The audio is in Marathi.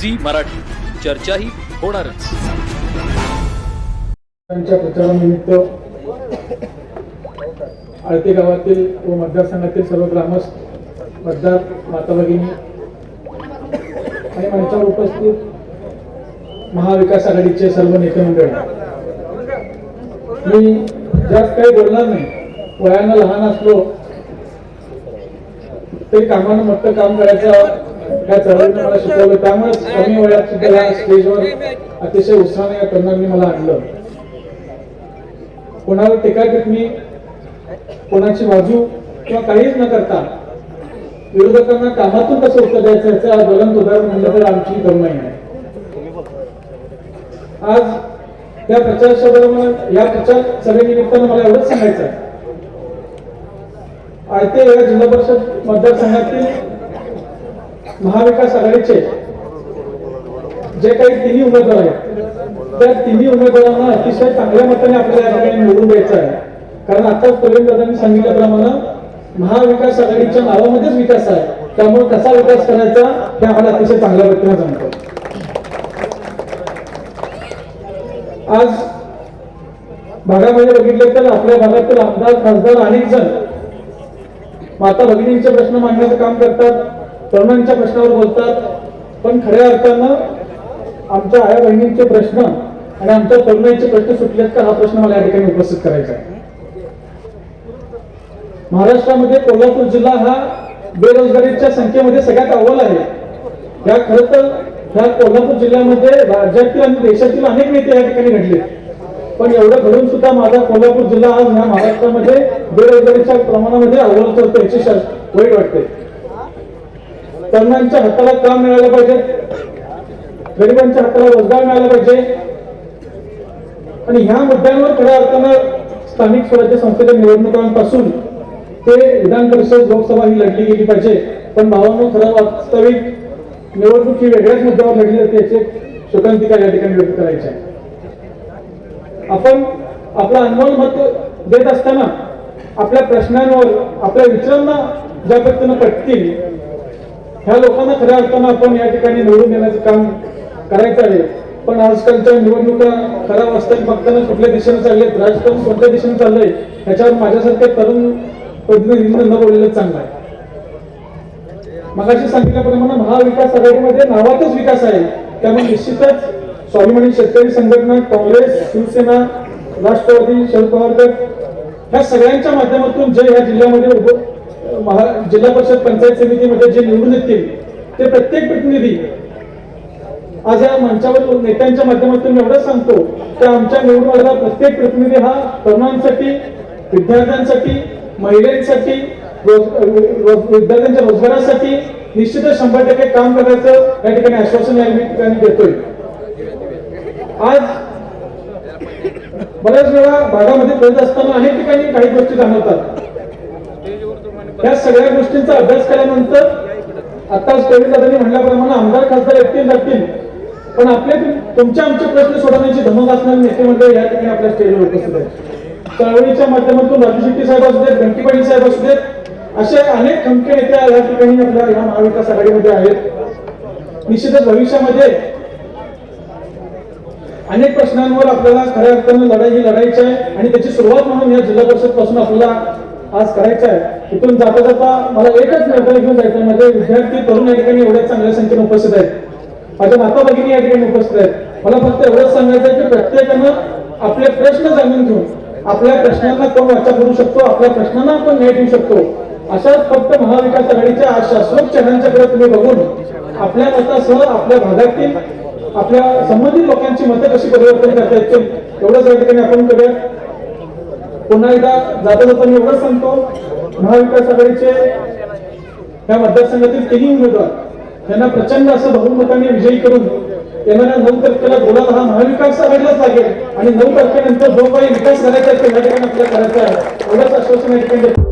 झी मराठी, चर्चा ही होणारच. प्रचारानिमित्त आळते गावातील व मतदारसंघातील सर्व ग्रामस्थ मतदार माता भगिनी आणि मंचावर उपस्थित महाविकास आघाडीचे सर्व नेते मंडळी, मी जास्त काही बोलणार नाही. वयानं लहान असलो ते कामानं मोठं काम करायचं त्या चळवळीने मला शिकवलं. त्यामुळे कमी वयात सुद्धा या स्टेजवर अतिशय उत्साहाने या तरुणांनी मला आणलं. कोणाला टीका टिप्पणी, कोणाची बाजू किंवा काहीच न करता विरोधकांना कामातून कसं उत्तर द्यायचं याचं ज्वलंत उदाहरण म्हणलं तर आमची तरुणाई आहे. आज त्या प्रचार सभेवर या प्रचार सभेनिमित्तानं मला एवढंच सांगायचं आहे, आळते या जिल्हा परिषद मतदारसंघातील महाविकास आघाडीचे जे काही तिन्ही उमेदवार आहेत त्या तिन्ही उमेदवारांना अतिशय चांगल्या मताने आपल्याला या ठिकाणी निवडून द्यायचं आहे. कारण आता प्रवीणदादांनी सांगितल्याप्रमाणे महाविकास आघाडीच्या नावामध्येच विकास आहे, त्यामुळे कसा विकास करायचा हे आम्हाला अतिशय चांगल्या पद्धतीने जमतं. आज भागामध्ये बघितले तर आपल्या भागातील आमदार खासदार अनेक जण माता भगिनींचे प्रश्न मांडण्याचं काम करतात, तरुणांच्या प्रश्नावर बोलतात, पण खऱ्या अर्थानं आमच्या आया बहिणींचे प्रश्न आणि आमच्या तरुणांचे प्रश्न सुटलेत का हा प्रश्न मला या ठिकाणी उपस्थित करायचा आहे. महाराष्ट्रामध्ये कोल्हापूर जिल्हा हा बेरोजगारीच्या संख्येमध्ये सगळ्यात अव्वल आहे. या खरं तर ह्या कोल्हापूर जिल्ह्यामध्ये राज्यातील आणि देशातील अनेक नेते या ठिकाणी घडले, पण एवढं घडून सुद्धा माझा कोल्हापूर जिल्हा आज ह्या महाराष्ट्रामध्ये बेरोजगारीच्या प्रमाणामध्ये अव्वल करतो याची वाईट वाटते. तरुणांच्या हाताला काम मिळालं पाहिजे, गरिबांच्या हाताला रोजगार मिळाला पाहिजे आणि ह्या मुद्द्यांवर खऱ्या अर्थानं स्थानिक स्वराज्य संस्थेच्या निवडणुकांपासून ते विधान परिषद लोकसभा ही लढली गेली पाहिजे. पण भावांनो, खरं वास्तविक निवडणूक ही वेगळ्याच मुद्द्यावर लढली जाते याची शोकांतिका या ठिकाणी व्यक्त करायची आहे. आपण आपलं अनमोल मत देत असताना आपल्या प्रश्नांवर, आपल्या विचारांना ज्या पद्धतीनं पटतील ह्या लोकांना खऱ्या अर्थानं आपण या ठिकाणी निवडून देण्याचं काम करायचं आहे. पण आजकालच्या निवडणुका खऱ्या वास्तविक बघताना कुठल्या दिशेने चाललेत, राजकारण कोणत्या दिशेने चाललंय ह्याच्यावर माझ्यासारख्या तरुण प्रतिनिधींना न बोललेलं चांगलं आहे. मगाशी सांगितल्याप्रमाणे महाविकास आघाडीमध्ये नावातच विकास आहे, त्यामुळे निश्चितच स्वाभिमानी शेतकरी संघटना, काँग्रेस, शिवसेना, राष्ट्रवादी, शरद पवार गट ह्या सगळ्यांच्या माध्यमातून जे या जिल्ह्यामध्ये जिल्हा परिषद पंचायत समितीमध्ये जे निवडून येतील ते प्रत्येक प्रतिनिधी आज या मंचावर नेत्यांच्या माध्यमातून एवढंच सांगतो की आमच्या निवडून आलेला प्रत्येक प्रतिनिधी हा तरुणांसाठी, विद्यार्थ्यांसाठी, महिलांसाठी, विद्यार्थ्यांच्या रोजगारासाठी निश्चितच 100% काम करायचं या ठिकाणी आश्वासन या ठिकाणी देतोय. आज बऱ्याच वेळा भागामध्ये फिरत असताना अनेक ठिकाणी काही गोष्टी जाणवतात. या सगळ्या गोष्टींचा अभ्यास केल्यानंतर आताच प्रवीणदादांनी म्हणल्याप्रमाणे आमदार खासदार एकटे जातील, पण आपले तुमचे आमचे प्रश्न सोडवण्याची धमक असणारे नेते मंडळ या ठिकाणी आपल्या स्टेजवर उपस्थित आहेत. चळवळीच्या माध्यमातून राजू शेट्टी साहेब असू देत, घंटी पाटील साहेब असू देत, असे अनेक खमके नेते या ठिकाणी आपल्या या महाविकास आघाडीमध्ये आहेत. निश्चितच भविष्यामध्ये अनेक प्रश्नांवर आपल्याला खऱ्या अर्थानं लढाई लढायची आहे आणि त्याची सुरुवात म्हणून या जिल्हा परिषद पासून आपल्याला आज करायचं आहे. इथून जाता जाता मला एकच निर्णय घेऊन जायचं, माझे विद्यार्थी तरुण या ठिकाणी एवढ्या चांगल्या संख्येने उपस्थित आहेत, माझ्या माता भगिनी या ठिकाणी उपस्थित आहेत. मला फक्त एवढंच सांगायचं आहे की प्रत्येकानं आपले प्रश्न जाणून घेऊन आपल्या प्रश्नांना कोण वाचा करू शकतो, आपल्या प्रश्नांना आपण न्याय देऊ शकतो, अशाच फक्त महाविकास आघाडीच्या शाश्वत चॅनलच्याकडे तुम्ही बघून आपल्या मतासह आपल्या भागातील आपल्या संबंधित लोकांची मतं कशी परिवर्तन करता येतील एवढंच या ठिकाणी आपण करूया. पुन्हा एकदा जाता जाता मी एवढंच सांगतो, महाविकास आघाडीचे या मतदारसंघातील तिन्ही उमेदवार यांना प्रचंड असं बहुमताने विजयी करून येणाऱ्या 9 तारखेला बोलायला हा महाविकास आघाडीलाच लागेल आणि 9 तारखेनंतर जो काही विकास करायचा आहे तो या ठिकाणी आपल्याला करायचा आहे एवढंच आश्वासन या ठिकाणी